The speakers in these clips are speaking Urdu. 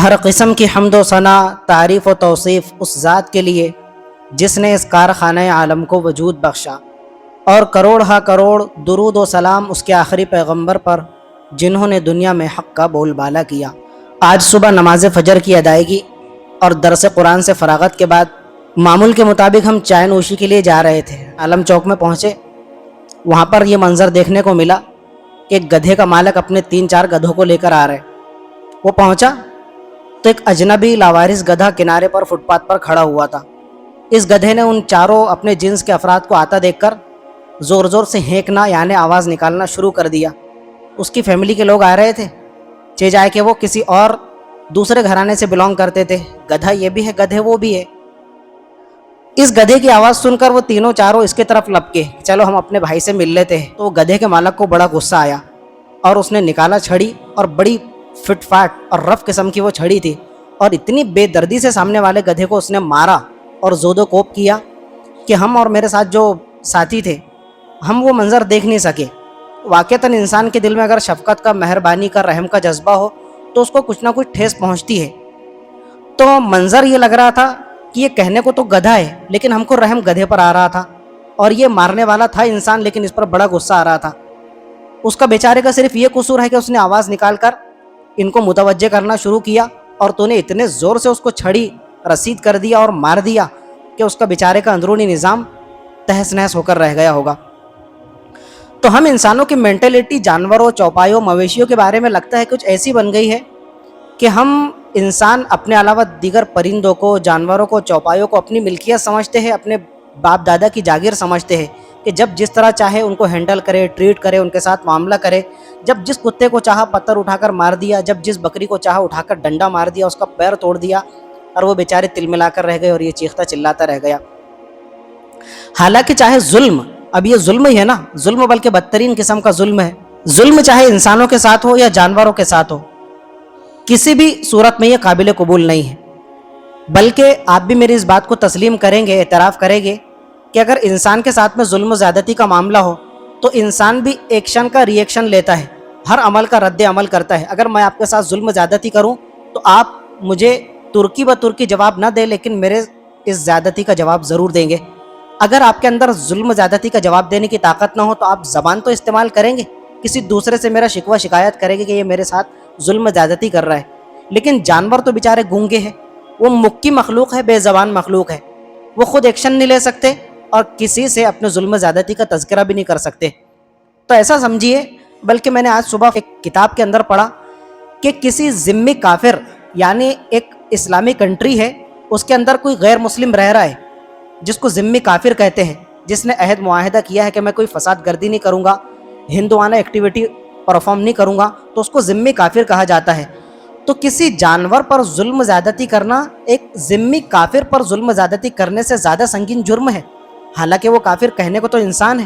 ہر قسم کی حمد و ثنا، تعریف و توصیف اس ذات کے لیے جس نے اس کارخانہ عالم کو وجود بخشا، اور کروڑ ہا کروڑ درود و سلام اس کے آخری پیغمبر پر جنہوں نے دنیا میں حق کا بول بالا کیا۔ آج صبح نماز فجر کی ادائیگی اور درس قرآن سے فراغت کے بعد معمول کے مطابق ہم چائے نوشی کے لیے جا رہے تھے۔ عالم چوک میں پہنچے، وہاں پر یہ منظر دیکھنے کو ملا کہ ایک گدھے کا مالک اپنے 3-4 گدھوں کو لے کر آ رہے۔ وہ پہنچا تو ایک اجنبی لاوارث گدھا کنارے پر فٹ پاتھ پر کھڑا ہوا تھا۔ اس گدھے نے ان چاروں اپنے جنس کے افراد کو آتا دیکھ کر زور زور سے ہینکنا یعنی آواز نکالنا شروع کر دیا۔ اس کی فیملی کے لوگ آ رہے تھے، چہ جائے کہ وہ کسی اور دوسرے گھرانے سے بلونگ کرتے تھے۔ گدھا یہ بھی ہے، گدھے وہ بھی ہے۔ اس گدھے کی آواز سن کر وہ تینوں چاروں اس کی طرف لپکے، چلو ہم اپنے بھائی سے مل لیتے ہیں۔ تو گدھے کے مالک کو بڑا غصہ آیا اور اس نے نکالا چھڑی، اور بڑی فٹ فاٹ اور رف قسم کی وہ چھڑی تھی، اور اتنی بے دردی سے سامنے والے گدھے کو اس نے مارا اور زود و کوب کیا کہ ہم اور میرے ساتھ جو ساتھی تھے ہم وہ منظر دیکھ نہیں سکے۔ واقعتاً انسان کے دل میں اگر شفقت کا، مہربانی کا، رحم کا جذبہ ہو تو اس کو کچھ نہ کچھ ٹھیس پہنچتی ہے۔ تو منظر یہ لگ رہا تھا کہ یہ کہنے کو تو گدھا ہے لیکن ہم کو رحم گدھے پر آ رہا تھا، اور یہ مارنے والا تھا انسان لیکن اس پر بڑا غصہ آ رہا تھا۔ اس کا بیچارے کا صرف یہ قصور ہے کہ اس نے آواز نکال کر ان کو متوجہ کرنا شروع کیا، اور تو نے اتنے زور سے اس کو چھڑی رسید کر دیا اور مار دیا کہ اس کا بیچارے کا اندرونی نظام تہس نہس ہو کر رہ گیا ہوگا۔ تو ہم انسانوں کی مینٹلٹی جانوروں، چوپایوں، مویشیوں کے بارے میں لگتا ہے کچھ ایسی بن گئی ہے کہ ہم انسان اپنے علاوہ دیگر پرندوں کو، جانوروں کو، چوپایوں کو اپنی ملکیت سمجھتے ہیں، اپنے باپ دادا کی جاگیر سمجھتے ہیں کہ جب جس طرح چاہے ان کو ہینڈل کرے، ٹریٹ کرے، ان کے ساتھ معاملہ کرے۔ جب جس کتے کو چاہا پتھر اٹھا کر مار دیا، جب جس بکری کو چاہا اٹھا کر ڈنڈا مار دیا، اس کا پیر توڑ دیا، اور وہ بیچارے تل ملا کر رہ گئے اور یہ چیختا چلاتا رہ گیا۔ حالانکہ چاہے ظلم، اب یہ ظلم ہی ہے نا، ظلم بلکہ بدترین قسم کا ظلم ہے۔ ظلم چاہے انسانوں کے ساتھ ہو یا جانوروں کے ساتھ ہو، کسی بھی صورت میں یہ قابل قبول نہیں ہے۔ بلکہ آپ بھی میری اس بات کو تسلیم کریں گے، اعتراف کریں گے کہ اگر انسان کے ساتھ میں ظلم و زیادتی کا معاملہ ہو تو انسان بھی ایکشن کا ری ایکشن لیتا ہے، ہر عمل کا رد عمل کرتا ہے۔ اگر میں آپ کے ساتھ ظلم و زیادتی کروں تو آپ مجھے ترکی بترکی جواب نہ دیں لیکن میرے اس زیادتی کا جواب ضرور دیں گے۔ اگر آپ کے اندر ظلم و زیادتی کا جواب دینے کی طاقت نہ ہو تو آپ زبان تو استعمال کریں گے، کسی دوسرے سے میرا شکوہ شکایت کریں گے کہ یہ میرے ساتھ ظلم و زیادتی کر رہا ہے۔ لیکن جانور تو بیچارے گونگے ہیں، وہ مکی مخلوق ہے، بے زبان مخلوق ہے، وہ خود ایکشن نہیں لے سکتے اور کسی سے اپنے ظلم و زیادتی کا تذکرہ بھی نہیں کر سکتے۔ تو ایسا سمجھیے، بلکہ میں نے آج صبح ایک کتاب کے اندر پڑھا کہ کسی ذمی کافر، یعنی ایک اسلامی کنٹری ہے، اس کے اندر کوئی غیر مسلم رہ رہا ہے جس کو ذمی کافر کہتے ہیں، جس نے عہد معاہدہ کیا ہے کہ میں کوئی فساد گردی نہیں کروں گا، ہندوانہ ایکٹیویٹی پرفارم نہیں کروں گا، تو اس کو ذمی کافر کہا جاتا ہے۔ تو کسی جانور پر ظلم زیادتی کرنا ایک ذمی کافر پر ظلم زیادتی کرنے سے زیادہ سنگین جرم ہے۔ حالانکہ وہ کافر کہنے کو تو انسان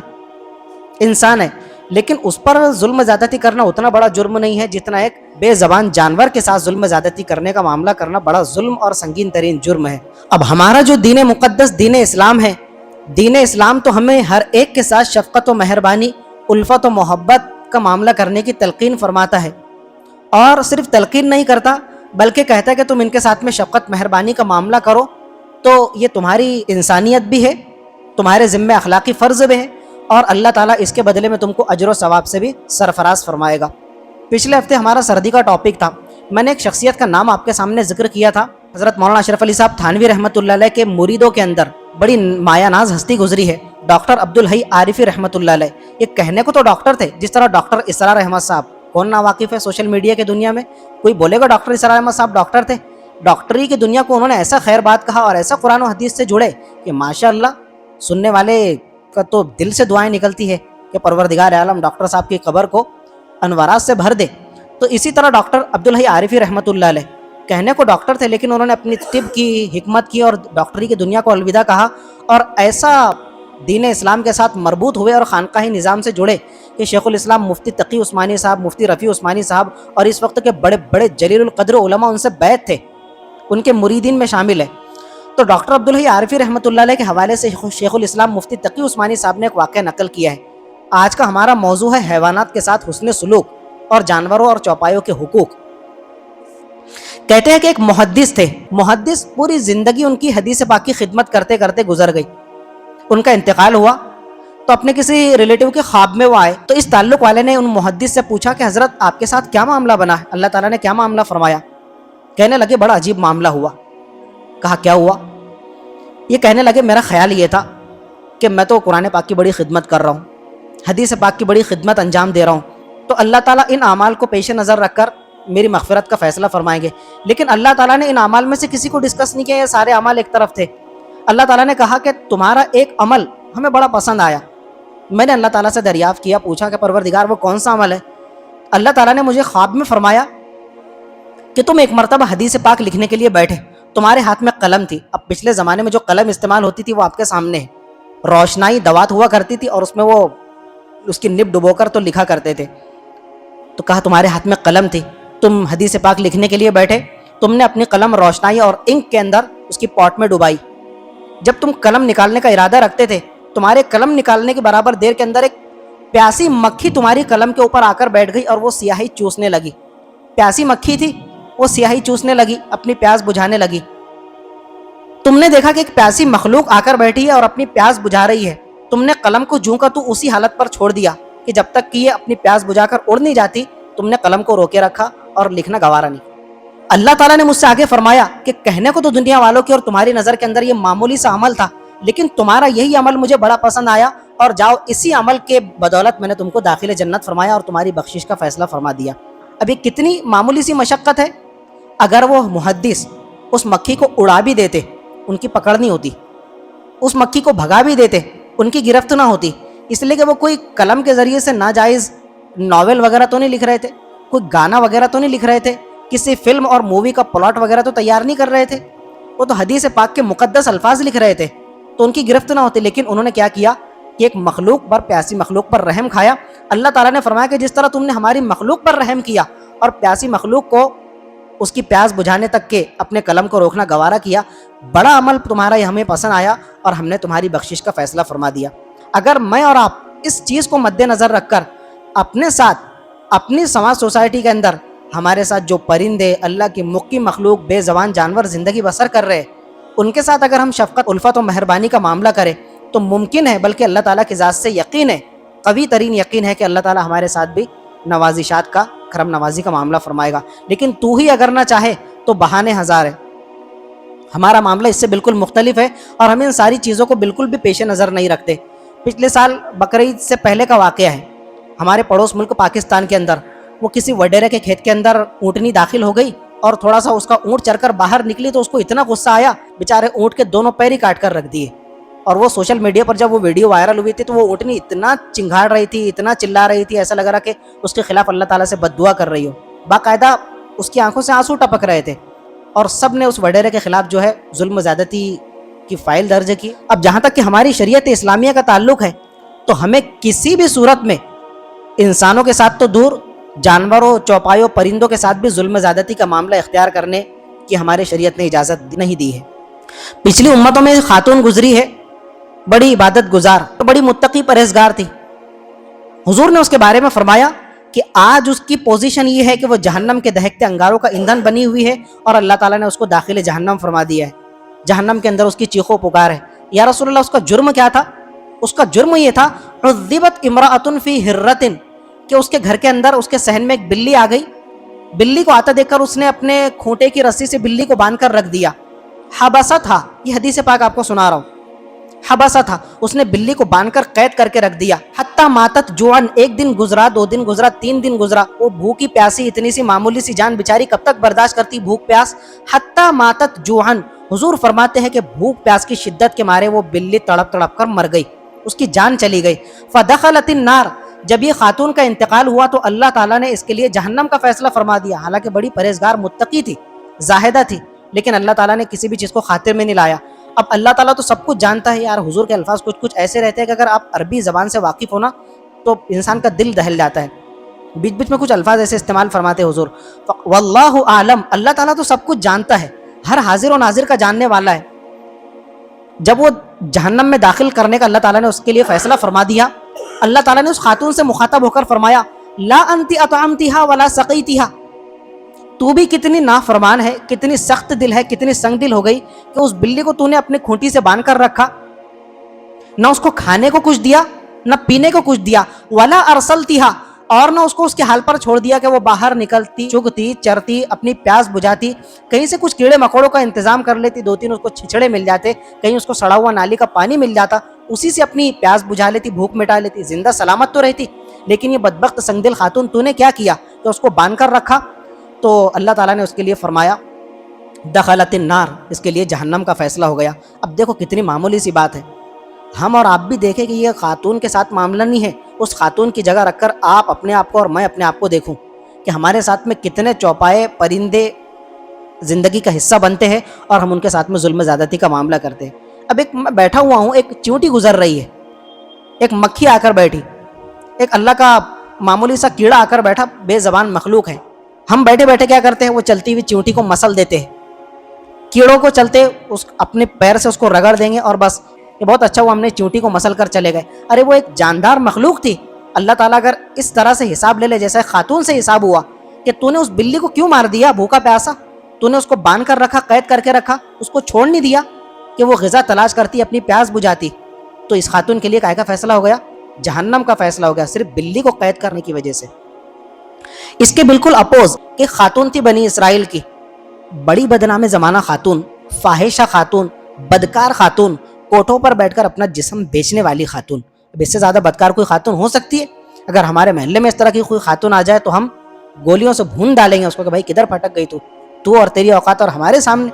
ہے، لیکن اس پر ظلم زیادتی کرنا اتنا بڑا جرم نہیں ہے جتنا ایک بے زبان جانور کے ساتھ ظلم زیادتی کرنے کا معاملہ کرنا بڑا ظلم اور سنگین ترین جرم ہے۔ اب ہمارا جو دین مقدس دین اسلام ہے، دین اسلام تو ہمیں ہر ایک کے ساتھ شفقت و مہربانی، الفت و محبت کا معاملہ کرنے کی تلقین فرماتا ہے، اور صرف تلقین نہیں کرتا بلکہ کہتا ہے کہ تم ان کے ساتھ میں شفقت مہربانی کا معاملہ کرو تو یہ تمہاری انسانیت بھی ہے، تمہارے ذمہ اخلاقی فرض بھی ہے، اور اللہ تعالیٰ اس کے بدلے میں تم کو اجر و ثواب سے بھی سرفراز فرمائے گا۔ پچھلے ہفتے ہمارا سردی کا ٹاپک تھا، میں نے ایک شخصیت کا نام آپ کے سامنے ذکر کیا تھا، حضرت مولانا اشرف علی صاحب تھانوی رحمۃ اللہ علیہ کے مریدوں کے اندر بڑی مایہ ناز ہستی گزری ہے، ڈاکٹر عبدالحی عارفی رحمۃ اللہ علیہ۔ یہ کہنے کو تو ڈاکٹر تھے، جس طرح ڈاکٹر اسرار احمد صاحب، کون نا واقف ہے سوشل میڈیا کے دنیا میں، کوئی بولے گا ڈاکٹر اسرار احمد صاحب ڈاکٹر تھے؟ ڈاکٹری کی دنیا کو انہوں نے ایسا خیر بات کہا اور ایسا قرآن و حدیث سے جڑے کہ ماشاءاللہ سننے والے کا تو دل سے دعائیں نکلتی ہے کہ پروردگار عالم ڈاکٹر صاحب کی قبر کو انوارات سے بھر دے۔ تو اسی طرح ڈاکٹر عبدالحی عارفی رحمۃ اللہ علیہ کہنے کو ڈاکٹر تھے، لیکن انہوں نے اپنی طب کی حکمت کی اور ڈاکٹری کی دنیا کو الوداع کہا، اور ایسا دین اسلام کے ساتھ مربوط ہوئے اور خانقاہی نظام سے جڑے کہ شیخ الاسلام مفتی تقی عثمانی صاحب، مفتی رفیع عثمانی صاحب اور اس وقت کے بڑے بڑے جلیل القدر علماء ان سے بیعت تھے، ان کے مریدین میں شامل ہے۔ تو ڈاکٹر عبدالحی عارفی رحمۃ اللہ علیہ کے حوالے سے شیخ الاسلام مفتی تقی عثمانی صاحب نے ایک واقعہ نقل کیا ہے۔ آج کا ہمارا موضوع ہے حیوانات کے ساتھ حسن سلوک اور جانوروں اور چوپایوں کے حقوق۔ کہتے ہیں کہ ایک محدث تھے، محدث پوری زندگی ان کی حدیث پاک کی خدمت کرتے کرتے گزر گئی، ان کا انتقال ہوا تو اپنے کسی ریلیٹیو کے خواب میں وہ آئے، تو اس تعلق والے نے ان محدث سے پوچھا کہ حضرت آپ کے ساتھ کیا معاملہ بنا ہے، اللہ تعالیٰ نے کیا معاملہ فرمایا؟ کہنے لگے بڑا عجیب معاملہ ہوا۔ کہا کیا ہوا؟ یہ کہنے لگے میرا خیال یہ تھا کہ میں تو قرآن پاک کی بڑی خدمت کر رہا ہوں، حدیث پاک کی بڑی خدمت انجام دے رہا ہوں، تو اللہ تعالیٰ ان اعمال کو پیش نظر رکھ کر میری مغفرت کا فیصلہ فرمائیں گے، لیکن اللہ تعالیٰ نے ان اعمال میں سے کسی کو ڈسکس نہیں کیا، یہ سارے اعمال ایک طرف تھے۔ اللہ تعالیٰ نے کہا کہ تمہارا ایک عمل ہمیں بڑا پسند آیا۔ میں نے اللہ تعالیٰ سے دریافت کیا، پوچھا کہ پروردگار وہ کون سا عمل ہے؟ اللہ تعالیٰ نے مجھے خواب میں فرمایا کہ تم ایک مرتبہ حدیث پاک لکھنے کے لیے بیٹھے، تمہارے ہاتھ میں قلم تھی۔ اب پچھلے زمانے میں جو قلم استعمال ہوتی تھی وہ آپ کے سامنے ہے، روشنائی دوات ہوا کرتی تھی اور اس میں وہ اس کی نب ڈبو کر تو لکھا کرتے تھے۔ تو کہا تمہارے ہاتھ میں قلم تھی، تم حدیث پاک لکھنے کے لیے بیٹھے، تم نے اپنی قلم روشنائی اور انک کے اندر اس کی پاٹ میں ڈبائی۔ جب تم قلم نکالنے کا ارادہ رکھتے تھے، تمہارے قلم نکالنے کی برابر دیر کے اندر ایک پیاسی مکھی تمہاری قلم کے اوپر آ کر بیٹھ گئی اور وہ سیاہی چوسنے لگی۔ پیاسی مکھی تھی، وہ سیاہی چوسنے لگی، اپنی پیاس بجھانے لگی۔ تم نے دیکھا کہ ایک پیاسی مخلوق آ کر بیٹھی ہے اور اپنی پیاس بجھا رہی ہے، تم نے قلم کو جوں کا تو اسی حالت پر چھوڑ دیا کہ جب تک کہ یہ اپنی پیاس بجھا کر اڑ نہیں جاتی، تم نے قلم کو روکے رکھا اور لکھنا گوارا نہیں۔ اللہ تعالیٰ نے مجھ سے آگے فرمایا کہ کہنے کو تو دنیا والوں کی اور تمہاری نظر کے اندر یہ معمولی سا عمل تھا، لیکن تمہارا یہی عمل مجھے بڑا پسند آیا، اور جاؤ اسی عمل کے بدولت میں نے تم کو داخل جنت فرمایا اور تمہاری بخشش کا فیصلہ فرما دیا۔ اب یہ کتنی معمولی سی مشقت ہے، اگر وہ محدث اس مکھی کو اڑا بھی دیتے، ان کی پکڑ نہیں ہوتی، اس مکھی کو بھگا بھی دیتے، ان کی گرفت نہ ہوتی، اس لیے کہ وہ کوئی قلم کے ذریعے سے ناجائز ناول وغیرہ تو نہیں لکھ رہے تھے، کوئی گانا وغیرہ تو نہیں لکھ رہے تھے، کسی فلم اور مووی کا پلاٹ وغیرہ تو تیار نہیں کر رہے تھے، وہ تو حدیث پاک کے مقدس الفاظ لکھ رہے تھے، تو ان کی گرفت نہ ہوتی۔ لیکن انہوں نے کیا کیا کہ ایک مخلوق پر، پیاسی مخلوق پر رحم کھایا۔ اللہ تعالیٰ نے فرمایا کہ جس طرح تم نے ہماری مخلوق پر رحم کیا اور پیاسی مخلوق کو اس کی پیاس بجھانے تک کے اپنے قلم کو روکنا گوارا کیا، بڑا عمل تمہارا یہ ہمیں پسند آیا اور ہم نے تمہاری بخشش کا فیصلہ فرما دیا۔ اگر میں اور آپ اس چیز کو مد نظر رکھ کر اپنے ساتھ، اپنی سماج سوسائٹی کے اندر ہمارے ساتھ جو پرندے، اللہ کی مقیم مخلوق، بے زبان جانور زندگی بسر کر رہے، ان کے ساتھ اگر ہم شفقت، الفت و مہربانی کا معاملہ کریں تو ممکن ہے، بلکہ اللہ تعالیٰ کی ذات سے یقین ہے، قوی ترین یقین ہے کہ اللہ تعالیٰ ہمارے ساتھ بھی نوازشات کا، کرم نوازی کا معاملہ فرمائے گا۔ لیکن تو ہی اگر نہ چاہے تو بہانے ہزار ہیں۔ ہمارا معاملہ اس سے بالکل مختلف ہے اور ہم ان ساری چیزوں کو بالکل بھی پیش نظر نہیں رکھتے۔ پچھلے سال بقرعید سے پہلے کا واقعہ ہے، ہمارے پڑوس ملک پاکستان کے اندر وہ کسی وڈیرے کے کھیت کے اندر اونٹنی داخل ہو گئی اور تھوڑا سا اس کا اونٹ چر کر باہر نکلی تو اس کو اتنا غصہ آیا، بیچارے اونٹ کے دونوں پیر ہی کاٹ کر رکھ دیے۔ اور وہ سوشل میڈیا پر جب وہ ویڈیو وائرل ہوئی تھی تو وہ اونٹنی اتنا چنگھاڑ رہی تھی، اتنا چلا رہی تھی، ایسا لگ رہا کہ اس کے خلاف اللہ تعالیٰ سے بد دعا کر رہی ہو۔ باقاعدہ اس کی آنکھوں سے آنسو ٹپک رہے تھے اور سب نے اس وڈیرے کے خلاف جو ہے ظلم زیادتی کی فائل درج کی۔ اب جہاں تک کہ ہماری شریعت اسلامیہ کا تعلق ہے تو ہمیں کسی بھی صورت میں انسانوں کے ساتھ تو دور، جانوروں، چوپایوں، پرندوں کے ساتھ بھی ظلم زیادتی کا معاملہ اختیار کرنے کی ہمارے شریعت نے اجازت نہیں دی ہے۔ پچھلی امتوں میں خاتون گزری ہے، بڑی عبادت گزار، بڑی متقی پرہیزگار تھی۔ حضور نے اس کے بارے میں فرمایا کہ آج اس کی پوزیشن یہ ہے کہ وہ جہنم کے دہکتے انگاروں کا ایندھن بنی ہوئی ہے اور اللہ تعالیٰ نے اس کو داخل جہنم فرما دیا ہے۔ جہنم کے اندر اس کی چیخو پکار ہے۔ یا رسول اللہ، اس کا جرم کیا تھا؟ اس کا جرم یہ تھا عذبت امرأۃ فی ہرۃ، کہ اس کے گھر کے اندر، اس کے صحن میں ایک بلی آ گئی۔ بلی کو آتا دیکھ کر اس نے اپنے کھوٹے کی رسی سے بلی کو باندھ کر رکھ دیا۔ حبسہ تھا، یہ حدیث پاک آپ کو سنا رہا ہوں، حبسہ تھا، اس نے بلی کو باندھ کر قید کر کے رکھ دیا۔ حتی ماتت جوعن، ایک دن گزرا، 2 دن گزرا، 3 دن گزرا، وہ بھوکی پیاسی، اتنی سی معمولی سی جان بیچاری کب تک برداشت کرتی بھوک پیاس؟ حتی ماتت جوعن، حضور فرماتے ہیں کہ بھوک پیاس کی شدت کے مارے وہ بلی تڑپ تڑپ کر مر گئی، اس کی جان چلی گئی۔ فدخلت النار، جب یہ خاتون کا انتقال ہوا تو اللہ تعالیٰ نے اس کے لیے جہنم کا فیصلہ فرما دیا۔ حالانکہ بڑی پرہیزگار، متقی تھی، زاہدہ تھی، لیکن اللہ تعالیٰ نے کسی بھی چیز کو خاطر میں نہیں لایا۔ اب اللہ تعالیٰ تو سب کچھ جانتا ہے یار، حضور کے الفاظ کچھ ایسے رہتے ہیں کہ اگر آپ عربی زبان سے واقف ہونا تو انسان کا دل دہل جاتا ہے۔ بیچ بیچ میں کچھ الفاظ ایسے استعمال فرماتے حضور، واللہ عالم، اللہ تعالیٰ تو سب کچھ جانتا ہے، ہر حاضر و ناظر کا جاننے والا ہے۔ جب وہ جہنم میں داخل کرنے کا اللہ تعالیٰ نے اس کے لیے فیصلہ فرما دیا، اللہ تعالیٰ نے اس خاتون سے مخاطب ہو کر فرمایا لا انت اطعمتها ولا سقیتها، تو بھی کتنی نافرمان ہے, کتنی سخت دل ہے, کتنی سنگ دل ہو گئی کہ اس بلی کو تو نے اپنے کھونٹی سے باندھ کر رکھا, نہ اس کو کھانے کو کچھ دیا, نہ پینے کو کچھ دیا, ولا ارسلتھا, اور نہ اس کو اس کے حال پر چھوڑ دیا کہ وہ باہر نکلتی, چگتی, چرتی, اپنی پیاس بجھاتی, کہیں سے کچھ کیڑے مکوڑوں کا انتظام کر لیتی, 2-3 اس کو چھچڑے مل جاتے, کہیں اس کو سڑا ہوا نالی کا پانی مل جاتا, اسی سے اپنی پیاس بجھا لیتی, بھوک مٹا لیتی, زندہ سلامت تو رہتی. لیکن یہ بدبخت سنگدل خاتون تو نے کیا کیا کہ اس کو باندھ کر رکھا. تو اللہ تعالیٰ نے اس کے لیے فرمایا دخلت النار, اس کے لیے جہنم کا فیصلہ ہو گیا. اب دیکھو کتنی معمولی سی بات ہے, ہم اور آپ بھی دیکھیں کہ یہ خاتون کے ساتھ معاملہ نہیں ہے. اس خاتون کی جگہ رکھ کر آپ اپنے آپ کو اور میں اپنے آپ کو دیکھوں کہ ہمارے ساتھ میں کتنے چوپائے پرندے زندگی کا حصہ بنتے ہیں اور ہم ان کے ساتھ میں ظلم زیادتی کا معاملہ کرتے ہیں. اب ایک میں بیٹھا ہوا ہوں, ایک چیونٹی گزر رہی ہے, ایک مکھی آ کر بیٹھی, ایک اللہ کا معمولی سا کیڑا آ کر بیٹھا, بے زبان مخلوق ہے. ہم بیٹھے بیٹھے کیا کرتے ہیں, وہ چلتی ہوئی چیونٹی کو مسل دیتے ہیں, کیڑوں کو چلتے اس اپنے پیر سے اس کو رگڑ دیں گے اور بس یہ بہت اچھا ہوا ہم نے چیونٹی کو مسل کر چلے گئے. ارے وہ ایک جاندار مخلوق تھی. اللہ تعالیٰ اگر اس طرح سے حساب لے لے جیسے خاتون سے حساب ہوا کہ تو نے اس بلی کو کیوں مار دیا بھوکا پیاسا, تو نے اس کو باندھ کر رکھا, قید کر کے رکھا, اس کو چھوڑ نہیں دیا کہ وہ غذا تلاش کرتی, اپنی پیاس بجھاتی, تو اس خاتون کے لیے کائے کا فیصلہ ہو گیا, جہنم کا فیصلہ ہو گیا, صرف بلی کو قید کرنے کی وجہ سے. اس کے بالکل اپوز کہ خاتون تھی بنی اسرائیل کی, بڑی بدنام زمانہ خاتون, فاحشہ خاتون, بدکار خاتون, کوٹھوں پر بیٹھ کر اپنا جسم بیچنے والی خاتون. اب اس سے زیادہ بدکار کوئی خاتون ہو سکتی ہے؟ اگر ہمارے محلے میں اس طرح کی کوئی خاتون آ جائے تو ہم گولیوں سے بھون ڈالیں گے اس کو کہ بھائی کدھر پھٹک گئی تو اور تیری اوقات اور ہمارے سامنے.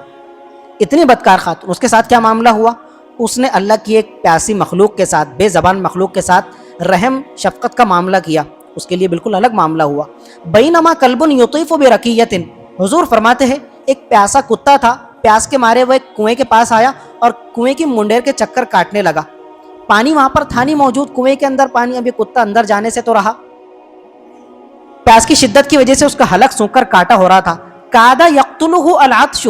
اتنی بدکار خاتون. اس کے ساتھ کیا معاملہ ہوا, اس نے اللہ کی ایک پیاسی مخلوق کے ساتھ, بے زبان مخلوق کے ساتھ رحم شفقت کا معاملہ کیا. اس کے لیے بالکل الگ معاملہ ہوا. بینما کلب یطیف برقیۃ, حضور فرماتے ہیں ایک پیاسا کتا تھا, پیاس کے مارے وہ ایک کنویں کے پاس آیا اور کنویں کی منڈیر کے چکر کاٹنے لگا. پانی وہاں پر تھا نہیں موجود, کنویں کے اندر پانی, ابھی کتا اندر جانے سے تو رہا, پیاس کی شدت کی وجہ سے اس کا حلق سونکھ کر کاٹا ہو رہا تھا. کاد یقتلہ العطش,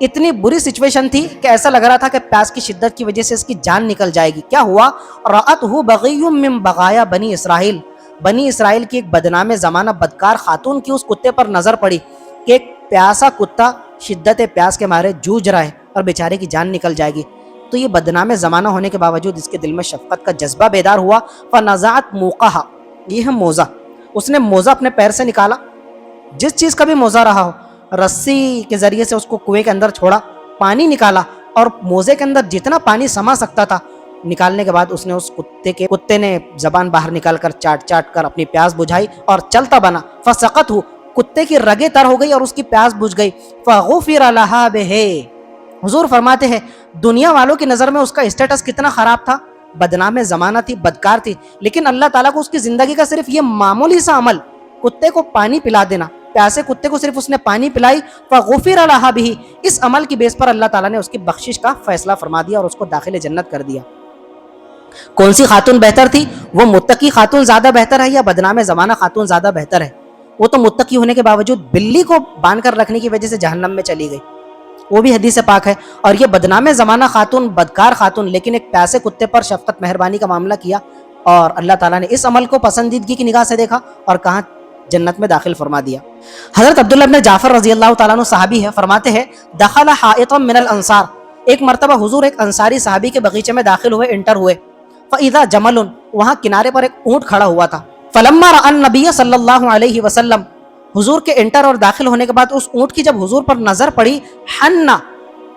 اتنی بری سچویشن تھی کہ ایسا لگ رہا تھا کہ پیاس کی شدت کی وجہ سے اس کی جان نکل جائے گی. کیا ہوا, رأتہ بغی من بغایا بنی اسرائیل, بنی اسرائیل کی ایک بدنام زمانہ بدکار خاتون کی اس کتے پر نظر پڑی کہ ایک پیاسا کتا شدت پیاس کے مارے جوجھ رہا ہے اور بیچارے کی جان نکل جائے گی. تو یہ بدنام زمانہ ہونے کے باوجود اس کے دل میں شفقت کا جذبہ بیدار ہوا. فنزعت موقعہ, یہ ہے موزہ, اس نے موزہ اپنے پیر سے نکالا, جس چیز کا بھی موزہ رہا ہو, رسی کے ذریعے سے اس کو کنویں کے اندر چھوڑا, پانی نکالا اور موزے کے اندر جتنا پانی سما سکتا تھا نکالنے کے بعد اس نے اس کتے نے زبان باہر نکال کر چاٹ چاٹ کر اپنی پیاس بجھائی اور چلتا بنا. فسقط ہو, کتے کی رگیں تر ہو گئی اور اس کی پیاس بجھ گئی. فغفر لها به, حضور فرماتے ہیں دنیا والوں کی نظر میں اس کا اسٹیٹس کتنا خراب تھا, بدنام زمانہ تھی, بدکار تھی, لیکن اللہ تعالیٰ کو اس کی زندگی کا صرف یہ معمولی سا عمل, کتے کو پانی پلا دینا, پیاسے کتے کو صرف اس نے پانی پلائی, فغفر لها به, اس عمل کی بیس پر اللہ تعالیٰ نے اس کی بخشش کا فیصلہ فرما دیا اور اس کو داخل جنت کر دیا. کون سی خاتون بہتر تھی, وہ متقی خاتون زیادہ بہتر ہے یا بدنام زمانہ خاتون زیادہ بہتر ہے؟ وہ تو متقی ہونے کے باوجود بلی کو باندھ کر رکھنے کی وجہ سے جہنم میں چلی گئی, وہ بھی حدیث پاک ہے. اور یہ بدنام زمانہ خاتون, بدکار خاتون, لیکن ایک پیاسے کتے پر شفقت مہربانی کا معاملہ کیا اور اللہ تعالیٰ نے اس عمل کو پسندیدگی کی نگاہ سے دیکھا اور کہاں جنت میں داخل فرما دیا. حضرت عبداللہ بن جعفر رضی اللہ تعالیٰ عنہ صحابی ہے, فرماتے ہیں دخل حائطا من الانصار, ایک مرتبہ حضور ایک انصاری صحابی کے بغیچے میں داخل ہوئے, انٹر ہوئے. فاذا جمل, وہاں کنارے پر ایک اونٹ کھڑا ہوا تھا. فلما رأى النبی صلی اللہ علیہ وسلم, حضور کے انٹر اور داخل ہونے کے بعد اس اونٹ کی جب حضور پر نظر پڑی, حنا,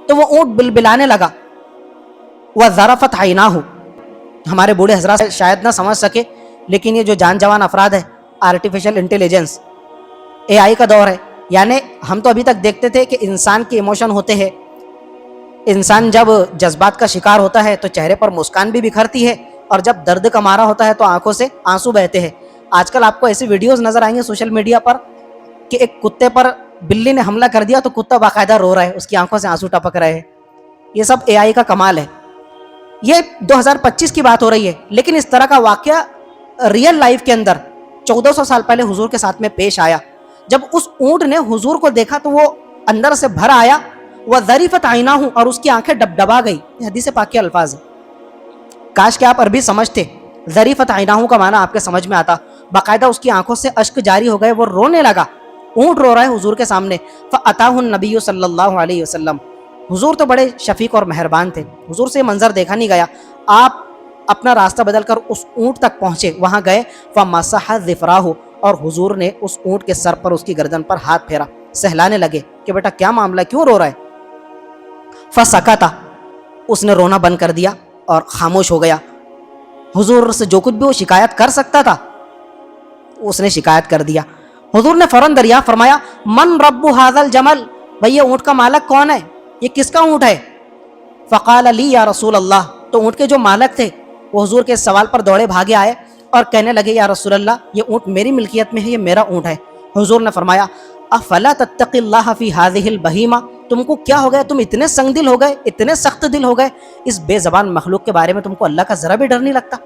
تو وہ اونٹ بلبلانے لگا. وذرفت عیناہ, ہمارے بوڑھے حضرات شاید نہ سمجھ سکے لیکن یہ جو جان جوان افراد ہے, آرٹیفیشل انٹیلیجنس, اے آئی کا دور ہے. یعنی ہم تو ابھی تک دیکھتے تھے کہ انسان کے ایموشن ہوتے ہیں, انسان جب جذبات کا شکار ہوتا ہے تو چہرے پر مسکان بھی بکھرتی ہے اور جب درد کا مارا ہوتا ہے تو آنکھوں سے آنسو بہتے ہیں. آج کل آپ کو ایسی ویڈیوز نظر آئیں گے سوشل میڈیا پر کہ ایک کتے پر بلی نے حملہ کر دیا تو کتا باقاعدہ رو رہا ہے, اس کی آنکھوں سے آنسو ٹپک رہے ہیں. یہ سب اے آئی کا کمال ہے. یہ 2025 کی بات ہو رہی ہے, لیکن اس طرح کا واقعہ ریئل لائف کے اندر 1400 سال پہلے حضور کے ساتھ میں پیش آیا. جب اس اونٹ نے حضور کو دیکھا تو وہ اندر سے بھر آیا. وَذَرِفَتْ عَيْنَاهُ, اور اس کی آنکھیں ڈبڈبا گئی. یہ حدیث پاک کے الفاظ ہیں. کاش کہ آپ عربی سمجھتے, ذریفت عیناہو کا معنی آپ کے سمجھ میں آتا. باقاعدہ اس کی آنکھوں سے اشک جاری ہو گئے, وہ رونے لگا. اونٹ رو رہا ہے حضور کے سامنے. فَأَتَاهُ النَّبِيُّ صلی اللہ علیہ وسلم. حضور تو بڑے شفیق اور مہربان تھے, حضور سے یہ منظر دیکھا نہیں گیا. آپ اپنا راستہ بدل کر اس اونٹ تک پہنچے, وہاں گئے. فَمَسَحَ ذِفْرَاهُ, اور حضور نے اس اونٹ کے سر پر, اس کی گردن پر ہاتھ پھیرا, سہلانے لگے کہ بیٹا کیا معاملہ, کیوں رو رہا ہے؟ فَسَكَتَ, اس نے رونا بند کر دیا اور خاموش ہو گیا. حضور سے جو کچھ بھی وہ شکایت کر سکتا تھا اس نے شکایت کر دیا. حضور نے فوراً دریافت فرمایا, من رب هذا الجمل, بھئی یہ اونٹ کا مالک کون ہے, یہ کس کا اونٹ ہے؟ فقال لی یا رسول اللہ, تو اونٹ کے جو مالک تھے وہ حضور کے سوال پر دوڑے بھاگے آئے اور کہنے لگے, یا رسول اللہ, یہ اونٹ میری ملکیت میں ہے, یہ میرا اونٹ ہے. حضور نے فرمایا, افلا تتقی اللہ فی هذه البہیمہ, تم کو کیا ہو گیا, تم اتنے سنگ دل ہو گئے, اتنے سخت دل ہو گئے, اس بے زبان مخلوق کے بارے میں تم کو اللہ کا ذرا بھی ڈر نہیں لگتا؟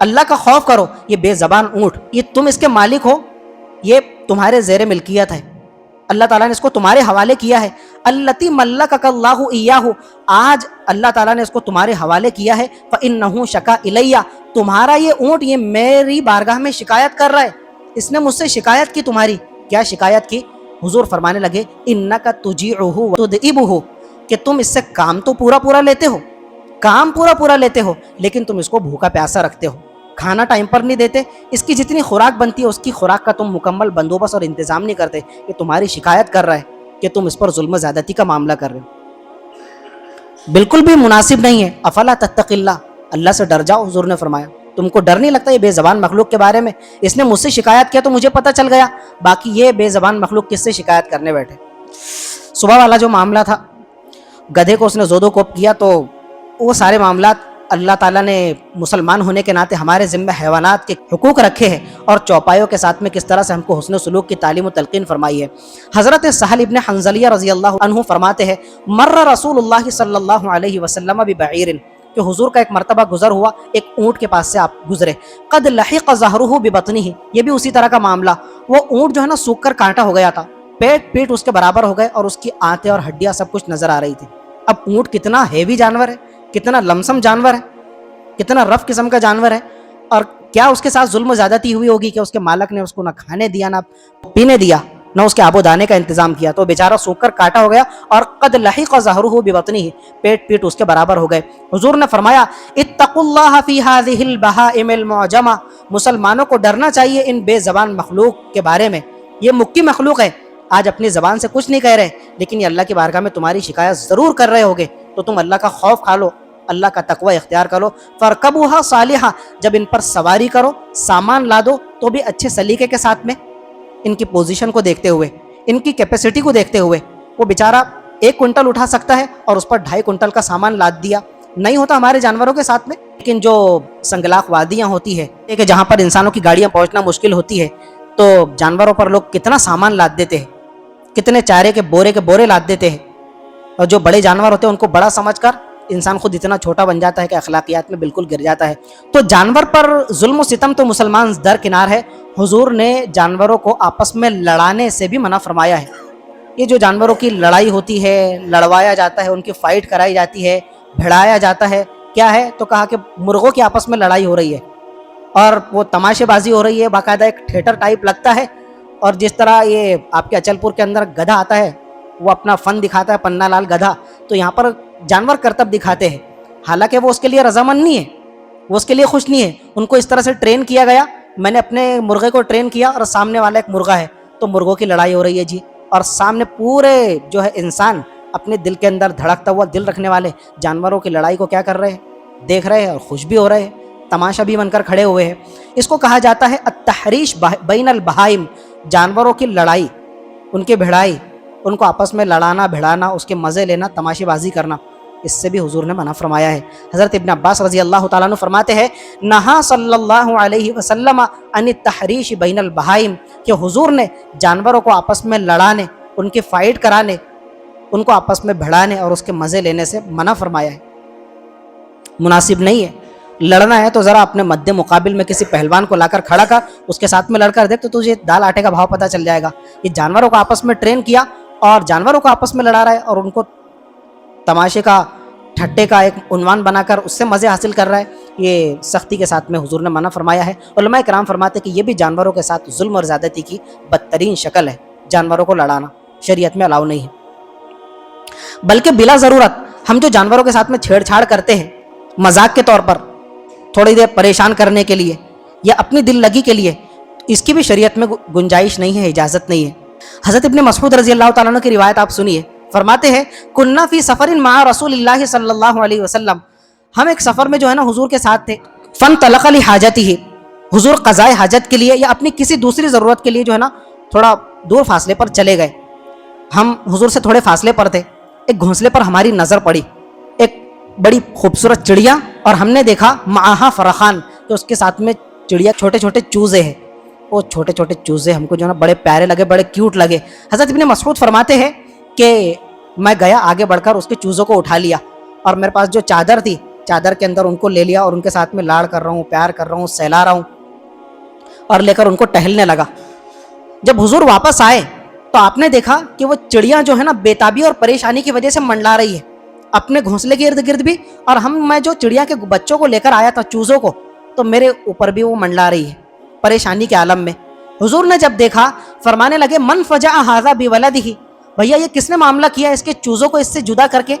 اللہ کا خوف کرو. یہ بے زبان اونٹ, یہ تم اس کے مالک ہو, یہ تمہارے زیر ملکیت ہے, اللہ تعالیٰ نے اس کو تمہارے حوالے کیا ہے. التی ملکک اللہ ایاہ, آج اللہ تعالیٰ نے اس کو تمہارے حوالے کیا ہے. فإنہ شکا الیہ, تمہارا یہ اونٹ یہ میری بارگاہ میں شکایت کر رہا ہے, اس نے مجھ سے شکایت کی تمہاری. کیا شکایت کی؟ حضور فرمانے لگے, انک تجیعہ وتدئبہ, کہ تم اس سے کام تو پورا لیتے ہو, کام پورا لیتے ہو, لیکن تم اس کو بھوکا پیاسا رکھتے ہو, کھانا ٹائم پر نہیں دیتے, اس کی جتنی خوراک بنتی ہے اس کی خوراک کا تم مکمل بندوبست اور انتظام نہیں کرتے. یہ تمہاری شکایت کر رہا ہے کہ تم اس پر ظلم و زیادتی کا معاملہ کر رہے ہو, بالکل بھی مناسب نہیں ہے. افلا تتقی اللہ, اللہ سے ڈر جاؤ. حضور نے فرمایا, تم کو ڈر نہیں لگتا یہ بے زبان مخلوق کے بارے میں؟ اس نے مجھ سے شکایت کیا تو مجھے پتہ چل گیا, باقی یہ بے زبان مخلوق کس سے شکایت کرنے بیٹھے. صبح والا جو معاملہ تھا, گدھے کو اس نے زود و کوب کیا, تو وہ سارے معاملات اللہ تعالیٰ نے مسلمان ہونے کے ناطے ہمارے ذمہ حیوانات کے حقوق رکھے ہیں, اور چوپایوں کے ساتھ میں کس طرح سے ہم کو حسن سلوک کی تعلیم و تلقین فرمائی ہے. حضرت سہل ابن حنظلیہ رضی اللہ عنہ فرماتے ہیں, مر رسول اللہ صلی اللہ علیہ وسلم ببعیر, کہ حضور کا ایک مرتبہ گزر ہوا, ایک اونٹ کے پاس سے آپ گزرے. قد لحق ظہرہ ببطنہ, یہ بھی اسی طرح کا معاملہ, وہ اونٹ جو ہے نا سوکھ کر کانٹا ہو گیا تھا, پیٹ اس کے برابر ہو گئے, اور اس کی آنتیں اور ہڈیاں سب کچھ نظر آ رہی تھی. اب اونٹ کتنا ہیوی جانور ہے, کتنا لمسم جانور ہے, کتنا رف قسم کا جانور ہے, اور کیا اس کے ساتھ ظلم و زیادتی ہوئی ہوگی کہ اس کے مالک نے اس کو نہ کھانے دیا, نہ پینے دیا, نہ اس کے آب و دانے کا انتظام کیا, تو بیچارہ سوکھ کر کاٹا ہو گیا. اور قد لحق ظہرہ ببطنہ, پیٹ اس کے برابر ہو گئے. حضور نے فرمایا, اتقوا اللہ فی ہذہ البہائم المعجمہ, مسلمانوں کو ڈرنا چاہیے ان بے زبان مخلوق کے بارے میں. یہ مکی مخلوق ہے, آج اپنی زبان سے کچھ نہیں کہہ رہے, لیکن یہ اللہ کی بارگاہ میں تمہاری شکایت ضرور کر رہے ہوگے, تو تم اللہ کا خوف کھا لو, اللہ کا تقوی اختیار کرو. فرکبوہا صالحہ, جب ان پر سواری کرو, سامان لا دو, تو بھی اچھے سلیقے کے ساتھ میں, ان کی پوزیشن کو دیکھتے ہوئے, ان کی کیپیسٹی کو دیکھتے ہوئے. وہ بیچارہ 1 کنٹل اٹھا سکتا ہے اور اس پر 2.5 کنٹل کا سامان لاد دیا, نہیں ہوتا ہمارے جانوروں کے ساتھ میں. لیکن جو سنگلاخ وادیاں ہوتی ہے کہ جہاں پر انسانوں کی گاڑیاں پہنچنا مشکل ہوتی ہے, تو جانوروں پر لوگ کتنا سامان لاد دیتے ہیں, کتنے چارے کے بورے لاد دیتے ہیں, اور جو بڑے جانور ہوتے ہیں ان کو بڑا سمجھ کر انسان خود اتنا چھوٹا بن جاتا ہے کہ اخلاقیات میں بالکل گر جاتا ہے. تو جانور پر ظلم و ستم تو مسلمان درکنار ہے. حضور نے جانوروں کو آپس میں لڑانے سے بھی منع فرمایا ہے. یہ جو جانوروں کی لڑائی ہوتی ہے, لڑوایا جاتا ہے, ان کی فائٹ کرائی جاتی ہے, بھڑایا جاتا ہے, کیا ہے تو کہا کہ مرغوں کی آپس میں لڑائی ہو رہی ہے, اور وہ تماشے بازی ہو رہی ہے, باقاعدہ ایک تھیٹر ٹائپ لگتا ہے. اور جس طرح یہ آپ کے اچل پور کے اندر گدھا آتا ہے, وہ اپنا فن دکھاتا ہے, پننا لال گدھا, تو یہاں پر جانور کرتب دکھاتے ہیں, حالانکہ وہ اس کے لیے رضامند نہیں ہے, وہ اس کے لیے خوش نہیں ہے. ان کو اس طرح سے ٹرین کیا گیا, میں نے اپنے مرغے کو ٹرین کیا, اور سامنے والا ایک مرغا ہے, تو مرغوں کی لڑائی ہو رہی ہے جی, اور سامنے پورے جو ہے انسان اپنے دل کے اندر دھڑکتا ہوا دل رکھنے والے جانوروں کی لڑائی کو کیا کر رہے ہیں, دیکھ رہے ہیں, اور خوش بھی ہو رہے ہیں, تماشا بھی بن کر کھڑے ہوئے ہیں. اس کو کہا جاتا ہے التحریش بین البہائم, جانوروں کی لڑائی, ان کی بھڑائی, ان کو آپس میں لڑانا, بھڑانا, اس کے مزے لینا, تماشے بازی کرنا, اس سے بھی حضور نے منع فرمایا ہے. حضرت ابن عباس رضی اللہ تعالیٰ عنہ فرماتے ہیں, نہا صلی اللہ علیہ وسلم عن التحریش بین البہائم, کہ حضور نے جانوروں کو آپس میں لڑانے, ان کی فائٹ کرانے, ان کو آپس میں بھڑانے اور اس کے مزے لینے سے منع فرمایا ہے. مناسب نہیں ہے. لڑنا ہے تو ذرا اپنے مد مقابل میں کسی پہلوان کو لا کر کھڑا کر, اس کے ساتھ میں لڑ کر دیکھ, تو تجھے دال آٹے کا بھاؤ پتہ چل جائے گا. یہ جانوروں کو آپس میں ٹرین کیا اور جانوروں کو آپس میں لڑا رہا ہے, اور ان کو تماشے کا, ٹھٹے کا ایک عنوان بنا کر اس سے مزے حاصل کر رہا ہے. یہ سختی کے ساتھ میں حضور نے منع فرمایا ہے. علماء کرام فرماتے ہیں کہ یہ بھی جانوروں کے ساتھ ظلم اور زیادتی کی بدترین شکل ہے. جانوروں کو لڑانا شریعت میں الاؤ نہیں ہے، بلکہ بلا ضرورت ہم جو جانوروں کے ساتھ میں چھیڑ چھاڑ کرتے ہیں مذاق کے طور پر، تھوڑی دیر پریشان کرنے کے لیے یا اپنی دل لگی کے لیے، اس کی بھی شریعت میں گنجائش نہیں ہے، اجازت نہیں ہے۔ حضرت ابن مسعود رضی اللہ تعالیٰ عنہ کی روایت آپ سنیے، فرماتے ہیں کننا فی سفر مع رسول اللہ صلی اللہ علیہ وسلم، ہم ایک سفر میں جو ہے نا حضور کے ساتھ تھے، فانطلق لحاجتہ، حضور قضائے حاجت کے لیے یا اپنی کسی دوسری ضرورت کے لیے جو ہے نا تھوڑا دور فاصلے پر چلے گئے، ہم حضور سے تھوڑے فاصلے پر تھے، ایک گھونسلے پر ہماری نظر پڑی، ایک بڑی خوبصورت چڑیا، اور ہم نے دیکھا معاہا فرخان، کہ اس کے ساتھ میں چڑیا چھوٹے چھوٹے چوزے ہیں، وہ چھوٹے چھوٹے چوزے ہم کو جو ہے نا بڑے پیارے لگے، بڑے کیوٹ لگے۔ حضرت ابن مسعود فرماتے ہیں کہ میں گیا آگے بڑھ کر اس کے چوزوں کو اٹھا لیا، اور میرے پاس جو چادر تھی چادر کے اندر ان کو لے لیا، اور ان کے ساتھ میں لاڑ کر رہا ہوں، پیار کر رہا ہوں، سہلا رہا ہوں، اور لے کر ان کو ٹہلنے لگا۔ جب حضور واپس آئے تو آپ نے دیکھا کہ وہ چڑیاں جو ہے نا بےتابی اور پریشانی کی وجہ سے منڈلا رہی ہے اپنے گھونسلے کے ارد گرد بھی، اور میں جو چڑیا کے بچوں کو لے کر آیا تھا چوزوں کو، تو میرے اوپر بھی وہ منڈلا رہی ہے پریشانی کے عالم میں۔ حضور نے جب دیکھا فرمانے لگے من فجع ھذا بولدہ، بھیا یہ کس نے معاملہ کیا اس کے چوزوں کو اس سے جدا کر کے؟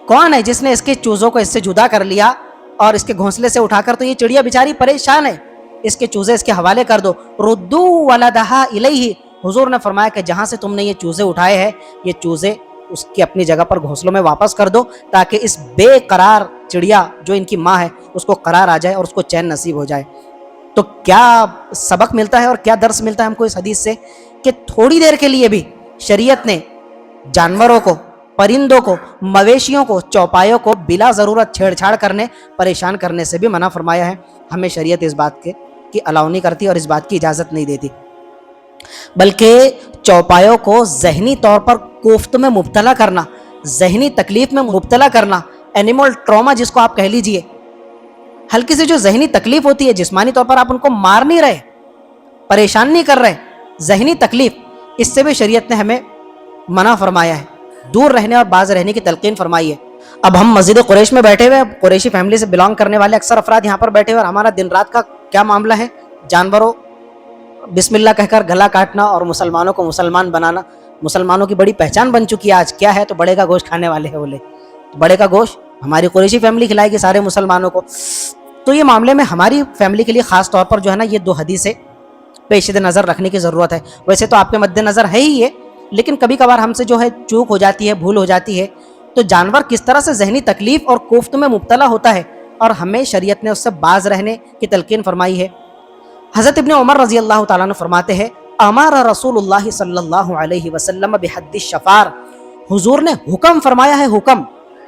کون ہے جس نے اس کے چوزوں کو اس سے جدا کر لیا اور اس کے گھونسلے سے اٹھا کر؟ تو یہ چڑیا بیچاری پریشان ہے، اس کے چوزے اس کے حوالے کر دو، ردو ولدہا الیہ، حضور نے فرمایا کہ جہاں سے تم نے یہ چوزے اٹھائے ہیں یہ چوزے اس کی اپنی جگہ پر گھونسلوں میں واپس کر دو، تاکہ اس بے قرار چڑیا جو ان کی ماں ہے اس کو قرار آ جائے اور اس کو چین نصیب ہو جائے۔ تو کیا سبق ملتا ہے اور کیا درس ملتا ہے ہم کو اس حدیث سے، کہ تھوڑی دیر کے لیے بھی شریعت نے جانوروں کو، پرندوں کو، مویشیوں کو، چوپایوں کو بلا ضرورت چھیڑ چھاڑ کرنے، پریشان کرنے سے بھی منع فرمایا ہے۔ ہمیں شریعت اس بات کی الاؤ نہیں کرتی اور اس بات کی اجازت نہیں دیتی، بلکہ چوپایوں کو ذہنی طور پر کوفت میں مبتلا کرنا، ذہنی تکلیف میں مبتلا کرنا، اینیمل ٹراما جس کو آپ کہہ لیجئے، ہلکی سی جو ذہنی تکلیف ہوتی ہے، جسمانی طور پر آپ ان کو مار نہیں رہے، پریشان نہیں کر رہے، ذہنی تکلیف، اس سے بھی شریعت نے ہمیں منع فرمایا ہے، دور رہنے اور باز رہنے کی تلقین فرمائی ہے۔ اب ہم مسجد قریش میں بیٹھے ہوئے، قریشی فیملی سے بلانگ کرنے والے اکثر افراد یہاں پر بیٹھے ہوئے، اور ہمارا دن رات کا کیا معاملہ ہے؟ جانوروں بسم اللہ کہہ کر گلا کاٹنا اور مسلمانوں کو مسلمان بنانا۔ مسلمانوں کی بڑی پہچان بن چکی ہے آج، کیا ہے؟ تو بڑے کا گوشت کھانے والے ہیں، بولے بڑے کا گوشت ہماری قریشی فیملی کھلائے گی سارے مسلمانوں کو۔ تو یہ معاملے میں ہماری فیملی کے لیے خاص طور پر جو ہے نا یہ دو حدیثیں پیش نظر رکھنے کی ضرورت ہے۔ ویسے تو آپ کے مد نظر ہے ہی یہ، لیکن کبھی کبھار ہم سے جو ہے چوک ہو جاتی ہے، بھول ہو جاتی ہے۔ تو جانور کس طرح سے ذہنی تکلیف اور کوفت میں مبتلا ہوتا ہے، اور ہمیں شریعت نے اس سے باز رہنے کی تلقین فرمائی ہے۔ حضرت ابن عمر رضی اللہ تعالیٰ عنہ فرماتے ہیں امر رسول اللہ صلی اللہ علیہ وسلم بحد الشفار، حضور نے حکم فرمایا ہے، حکم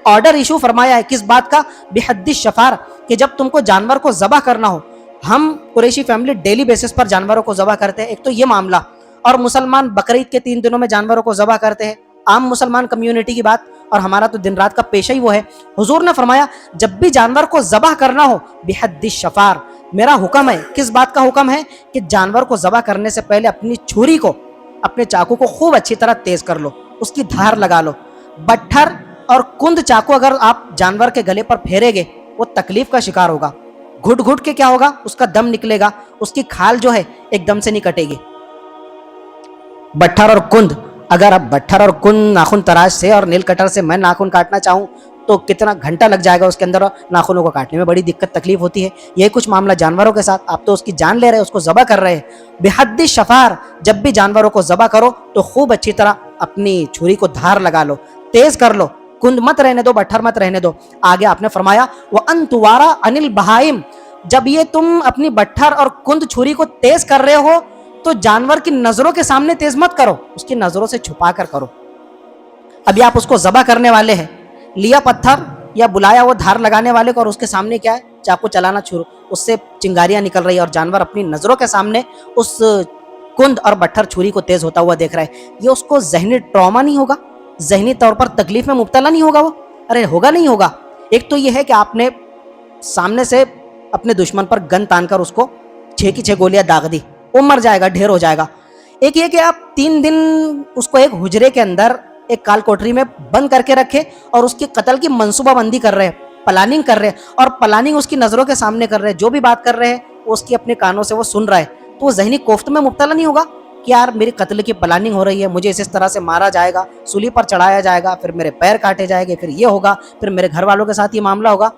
آرڈر ایشو فرمایا ہے، کس بات کا؟ بحد الشفار، کہ جب تم کو جانور کو ذبح کرنا ہو، ہم قریشی فیملی ڈیلی بیسس پر جانوروں کو ذبح کرتے ہیں، ایک تو یہ معاملہ، اور مسلمان بقرعید کے 3 دنوں میں جانوروں کو ذبح کرتے ہیں، عام مسلمان کمیونٹی کی بات، اور ہمارا تو دن رات کا پیشہ ہی وہ ہے۔ حضور نے فرمایا جب بھی جانور کو ذبح کرنا ہو بحد الشفار، میرا حکم ہے، کس بات کا حکم ہے؟ کہ جانور کو ذبح کرنے سے پہلے اپنی چھری کو، اپنے چاقو کو خوب اچھی طرح تیز کر لو، اس کی دھار لگا لو۔ بٹھر اور کند چاقو اگر آپ جانور کے گلے پر پھیرے گے وہ تکلیف کا شکار ہوگا، گھٹ گھٹ کے کیا ہوگا؟ اس کا دم نکلے گا، اس کی کھال جو ہے ایک دم سے نہیں کٹے گی۔ بٹھر اور کند، اگر اب بٹھر اور کند ناخن تراش سے اور نیل کٹر سے میں ناخن کاٹنا چاہوں تو کتنا گھنٹہ لگ جائے گا اس کے اندر، ناخنوں کو کاٹنے میں بڑی دقت تکلیف ہوتی ہے۔ یہ کچھ معاملہ جانوروں کے ساتھ، آپ تو اس کی جان لے رہے ہیں، اس کو ذبح کر رہے ہیں۔ بحد الشفار، جب بھی جانوروں کو ذبح کرو تو خوب اچھی طرح اپنی چھری کو دھار لگا لو، تیز کر لو، کند مت رہنے دو، بٹھر مت رہنے دو۔ آگے آپ نے فرمایا وَأَن تُوَارَ عَنِ الْبَهَائِمِ، جب یہ تم اپنی بٹھر اور کند چھری کو تیز کر رہے ہو تو جانور کی نظروں کے سامنے تیز مت کرو، اس کی نظروں سے چھپا کر کرو۔ ابھی آپ اس کو ذبح کرنے والے ہیں، لیا پتھر یا بلایا وہ دھار لگانے والے کو، اور اس کے سامنے کیا ہے؟ چاقو چلانا شروع، اس سے چنگاریاں نکل رہی ہے، اور جانور اپنی نظروں کے سامنے اس کند اور بٹھر چھری کو تیز ہوتا ہوا دیکھ رہا ہے۔ یہ اس کو ذہنی ٹراما نہیں ہوگا؟ ذہنی طور پر تکلیف میں مبتلا نہیں ہوگا وہ؟ ارے ہوگا، نہیں ہوگا۔ ایک تو یہ ہے کہ آپ نے سامنے سے اپنے دشمن پر گن تان کر اس کو 6 کی 6 گولیاں داغ دی، وہ مر جائے گا، ڈھیر ہو جائے گا۔ ایک یہ کہ آپ 3 دن اس کو ایک حجرے کے اندر ایک کال کوٹری میں بند کر کے رکھے اور اس کی قتل کی منصوبہ بندی کر رہے ہیں، پلاننگ کر رہے ہیں، اور پلاننگ اس کی نظروں کے سامنے کر رہے ہیں، جو بھی بات کر رہے ہیں وہ اس کی اپنے کانوں سے وہ سن رہا ہے، تو وہ ذہنی کوفت میں مبتلا نہیں ہوگا؟ کہ یار میری قتل کی پلاننگ ہو رہی ہے, مجھے اس طرح سے مارا جائے گا, سولی پر چڑھایا جائے گا, پھر میرے پیر کاٹے جائیں گے, پھر یہ ہوگا, پھر میرے گھر والوں کے ساتھ یہ معاملہ ہوگا,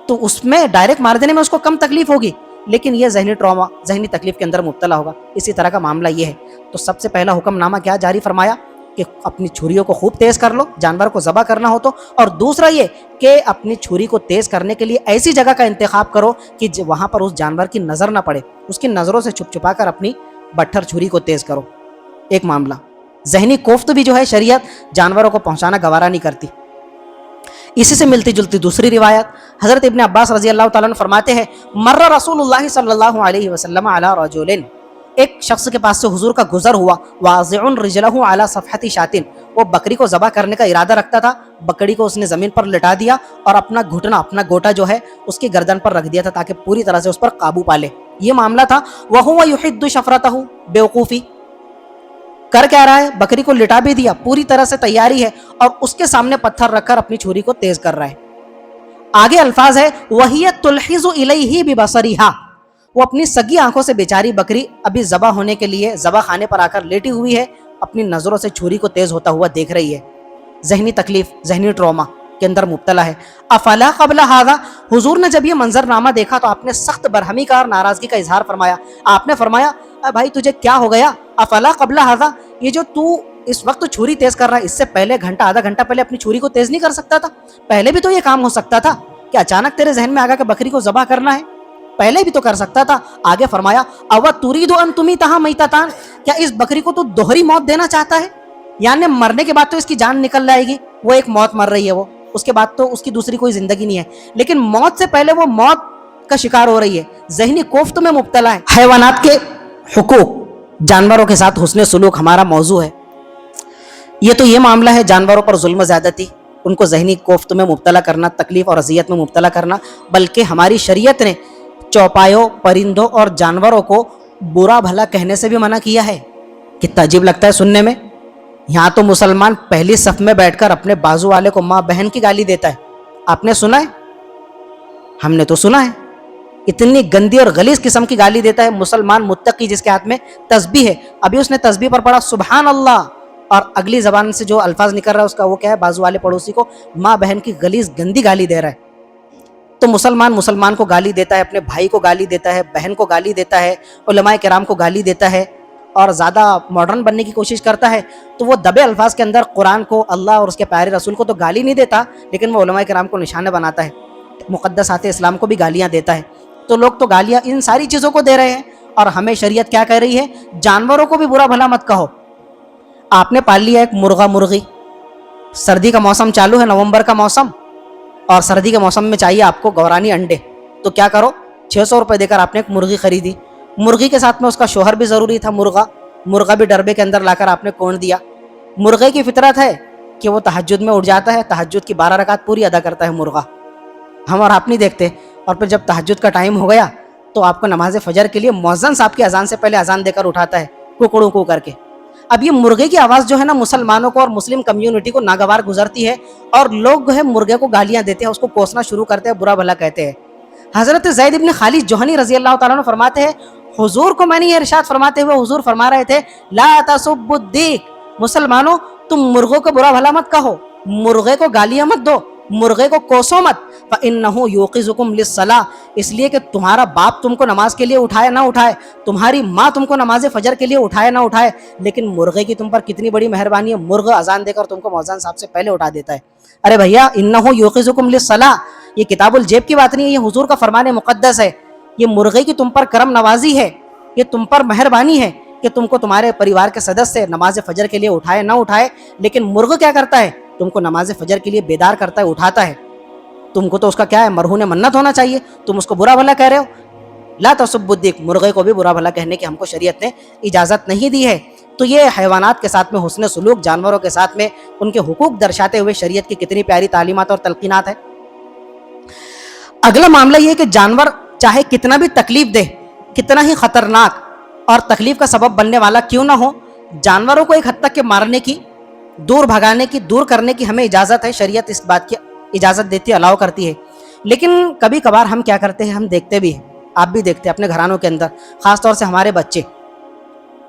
تو اس میں ڈائریکٹ مار دینے میں اس کو کم تکلیف ہوگی, لیکن یہ ذہنی ٹراما, ذہنی تکلیف کے اندر مبتلا ہوگا. اسی طرح کا معاملہ یہ ہے. تو سب سے پہلا حکم نامہ کیا جاری فرمایا کہ اپنی چھریوں کو خوب تیز کر لو جانور کو ذبح کرنا ہو تو, اور دوسرا یہ کہ اپنی چھری کو تیز کرنے کے لیے ایسی جگہ کا انتخاب کرو کہ وہاں پر اس جانور کی نظر نہ پڑے, اس کی نظروں سے چھپ چھپا کر اپنی بٹھر چھری کو تیز کرو. ایک معاملہ. ذہنی کوفت بھی جو ہے شریعت جانوروں کو پہنچانا گوارا نہیں کرتی. اسی سے ملتی جلتی دوسری روایت, حضرت ابن عباس رضی اللہ تعالیٰ عنہ فرماتے ہیں, مر رسول اللہ صلی اللہ علیہ وسلم علی رجل, ایک شخص کے پاس سے حضور کا گزر ہوا, واضع رجلہ علی صفحۃ شاۃ, وہ بکری کو ذبح کرنے کا ارادہ رکھتا تھا, بکری کو اس نے زمین پر لٹا دیا اور اپنا گھٹنا, اپنا گوٹا جو ہے اس کی گردن پر رکھ دیا تھا تاکہ پوری طرح سے اس پر قابو پا لے. یہ معاملہ تھا. وہو یحد شفرتہ, بیوقوفی کر کیا رہا ہے, بکری کو لٹا بھی دیا, پوری طرح سے تیاری ہے, اور اس کے سامنے پتھر رکھ کر اپنی چھری کو تیز کر رہا ہے. آگے الفاظ ہے, وہی تلحظ الیہ ببصرہا, وہ اپنی سگی آنکھوں سے بیچاری بکری ابھی ذبح ہونے کے لیے ذبح خانے پر آ کر لیٹی ہوئی ہے, اپنی نظروں سے چھری کو تیز ہوتا ہوا دیکھ رہی ہے. ذہنی تکلیف, ذہنی ٹراما کے اندر مبتلا ہے. افلا قبل ھذا, حضور نے جب یہ منظر نامہ دیکھا تو آپ نے سخت برہمی کا اور ناراضگی کا اظہار فرمایا. آپ نے فرمایا, بھائی تجھے کیا ہو گیا, افلا قبل ھذا, یہ جو تو اس وقت چھری تیز کر رہا ہے, اس سے پہلے گھنٹہ آدھا گھنٹہ پہلے اپنی چھری کو تیز نہیں کر سکتا تھا؟ پہلے بھی تو یہ کام ہو سکتا تھا کہ اچانک تیرے ذہن میں آ گیا کہ بکری کو ذبح کرنا ہے, پہلے بھی تو کر سکتا تھا. آگے فرمایا, او تريد ان تمیتھا میتتان, کیا اس بکری کو تو دوہری موت دینا چاہتا ہے؟ یعنی مرنے کے بعد تو اس کی جان نکل جائے گی, وہ ایک موت مر رہی ہے, وہ اس کے بعد تو اس کی دوسری کوئی زندگی نہیں ہے, لیکن موت سے پہلے وہ موت کا شکار ہو رہی ہے, ذہنی کوفت میں مبتلا ہے. حیوانات کے حقوق, جانوروں کے ساتھ حسن سلوک ہمارا موضوع ہے. یہ تو یہ معاملہ ہے جانوروں پر ظلم و زیادتی, ان کو ذہنی کوفت میں مبتلا کرنا, تکلیف اور اذیت میں مبتلا کرنا, بلکہ ہماری شریعت نے چوپایوں, پرندوں اور جانوروں کو برا بھلا کہنے سے بھی منع کیا ہے. کتنا عجیب لگتا ہے سننے میں. یہاں تو مسلمان پہلی صف میں بیٹھ کر اپنے بازو والے کو ماں بہن کی گالی دیتا ہے. آپ نے سنا ہے؟ ہم نے تو سنا ہے. اتنی گندی اور غلیظ قسم کی گالی دیتا ہے مسلمان متقی جس کے ہاتھ میں تسبیح ہے. ابھی اس نے تسبیح پر پڑھا سبحان اللہ, اور اگلی زبان سے جو الفاظ نکل رہا ہے اس کا وہ کیا ہے, بازو والے پڑوسی کو ماں بہن کی غلیظ گندی گالی دے رہا ہے. تو مسلمان کو گالی دیتا ہے, اپنے بھائی کو گالی دیتا ہے, بہن کو گالی دیتا ہے, علماء کرام کو گالی دیتا ہے, اور زیادہ ماڈرن بننے کی کوشش کرتا ہے. تو وہ دبے الفاظ کے اندر قرآن کو, اللہ اور اس کے پیارے رسول کو تو گالی نہیں دیتا, لیکن وہ علماء کرام کو نشانہ بناتا ہے, مقدسات اسلام کو بھی گالیاں دیتا ہے. تو لوگ تو گالیاں ان ساری چیزوں کو دے رہے ہیں, اور ہمیں شریعت کیا کہہ رہی ہے, جانوروں کو بھی برا بھلا مت کہو. آپ نے پال لیا ایک مرغا مرغی, سردی کا موسم چالو ہے, نومبر کا موسم, اور سردی کے موسم میں چاہیے آپ کو گورانی انڈے, تو کیا کرو, 600 روپے دے کر آپ نے ایک مرغی خریدی. مرغی کے ساتھ میں اس کا شوہر بھی ضروری تھا, مرغا بھی ڈربے کے اندر لا کر آپ نے کون دیا. مرغے کی فطرت ہے کہ وہ تہجد میں اٹھ جاتا ہے, تہجد کی 12 رکعت پوری ادا کرتا ہے مرغا. ہم اور آپ نہیں دیکھتے, اور پھر جب تہجد کا ٹائم ہو گیا تو آپ کو نماز فجر کے لیے مؤذن صاحب کی اذان سے پہلے اذان دے کر اٹھاتا ہے, کوکڑوں کو کر کے. اب یہ مرغے کی آواز جو ہے نا مسلمانوں کو اور مسلم کمیونٹی کو ناگوار گزرتی ہے, اور لوگ جو ہے مرغے کو گالیاں دیتے ہیں, اس کو کوسنا شروع کرتے ہیں, برا بھلا کہتے ہیں. حضرت زید ابن خالد جوہنی رضی اللہ تعالیٰ عنہ فرماتے ہیں, حضور کو میں نے یہ ارشاد فرماتے ہوئے حضور فرما رہے تھے, لا تسبوا الدیک, مسلمانوں تم مرغوں کو برا بھلا مت کہو, مرغے کو گالیاں مت دو, مرغے کو کوسو مت. فإنہ یوقظکم للصلاۃ, اس لیے کہ تمہارا باپ تم کو نماز کے لیے اٹھائے نہ اٹھائے, تمہاری ماں تم کو نماز فجر کے لیے اٹھائے نہ اٹھائے, لیکن مرغے کی تم پر کتنی بڑی مہربانی ہے, مرغ اذان دے کر تم کو مؤذن صاحب سے پہلے اٹھا دیتا ہے. ارے بھیا, انہ یوقظکم للصلاۃ, یہ کتاب الجیب کی بات نہیں ہے, یہ حضور کا فرمان مقدس ہے. یہ مرغے کی تم پر کرم نوازی ہے, یہ تم پر مہربانی ہے کہ تم کو تمہارے پریوار کے سدسیہ نماز فجر کے لیے اٹھائے نہ اٹھائے, لیکن مرغ کیا کرتا ہے, تم کو نماز فجر کے لیے بیدار کرتا ہے, اٹھاتا ہے. تم کو تو اس کا کیا ہے, مرہون منت ہونا چاہیے, تم اس کو برا بھلا کہہ رہے ہو. لا تسبوا الدیک, مرغے کو بھی برا بھلا کہنے کی ہم کو شریعت نے اجازت نہیں دی ہے. تو یہ حیوانات کے ساتھ میں حسن سلوک, جانوروں کے ساتھ میں ان کے حقوق درشاتے ہوئے شریعت کی کتنی پیاری تعلیمات اور تلقینات ہیں. اگلا معاملہ یہ ہے کہ جانور چاہے کتنا بھی تکلیف دے, کتنا ہی خطرناک اور تکلیف کا سبب بننے والا کیوں نہ ہو, جانوروں کو ایک حد تک کے مارنے کی, دور بھگانے کی, دور کرنے کی ہمیں اجازت ہے. شریعت اس بات کی اجازت دیتی ہے, الاؤ کرتی ہے. لیکن کبھی کبھار ہم کیا کرتے ہیں, ہم دیکھتے بھی ہیں, آپ بھی دیکھتے ہیں اپنے گھرانوں کے اندر, خاص طور سے ہمارے بچے